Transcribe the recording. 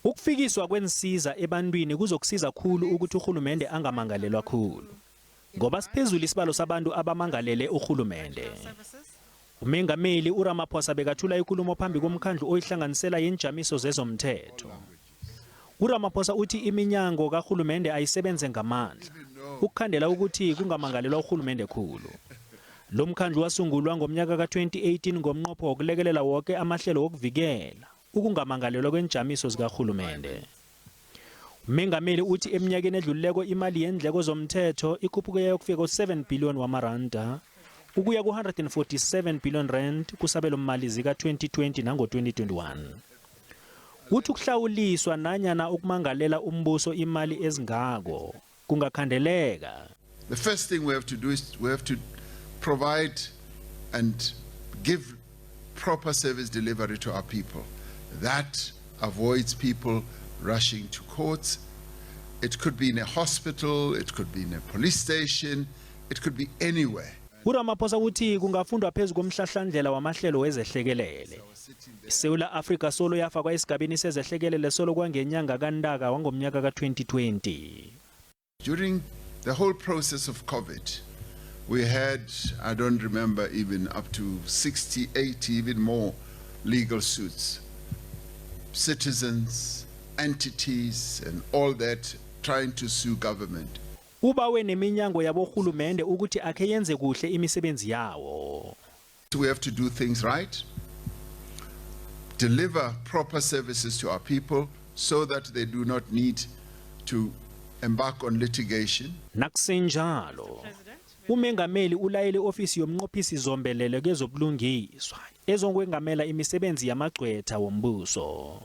Ukufikiswa kwensiza ebantwini kuzokusiza khulu ukuthi urhulumende angamangalelwa khulu. Ngoba siphezulu isibalo sabantu abamangalele urhulumende. Umengameli uRamaphosa bekathula ikulumo phambi komkhandlu oyihlanganisela yenjamiso zezomthetho. uRamaphosa uthi iminyango kahulumende ayisebenze ngamandla ukukhandela ukuthi kungamangalelwa urhulumende khulu. Lo mkhandlu wasungulwa ngomnyaka ka-2018 ngomnqopho wokulekelela wonke amahlelo wokuvikela ukungamangalelwa kwenjamiso zikahulumende. Umengameli uthi eminyakeni edlulileko imali yeendleko zomthetho ikhuphuke ukufika ku7 billion wamaranda ukuya ku147 billion rand kusabelo mali zika 2020 nango 2021. Uthi ukuhlawuliswa nanyana ukumangalela umbuso imali ezingako kungakhandeleka. The first thing we have to do is we have to provide and give proper service delivery to our people. That avoids people rushing to courts. It could be in a hospital, it could be in a police station, it could be anywhere. uRamaphosa uthi kungafundwa phezulu komhlahlandlela wamahlelo wezehlekelele. ISouth Africa solo yafakwa esigabeni sezehlekelele solo kwangenyanga kaNtaka wangomnyaka ka2020. During the whole process of COVID, we had, I don't remember, even up to 60, 80, even more legal suits. Citizens, entities, and all that trying to sue government. Ubawe neminyango yabohulumende ukuthi akhe yenze kuhle imisebenzi yawo. We have to do things right, deliver proper services to our people so that they do not need to embark on litigation. Nakusenjalo, umengameli ulayele ofisi yomnqophisi zombelele kezobulungiswa ezongwengamela imisebenzi yamagcwetha wombuso.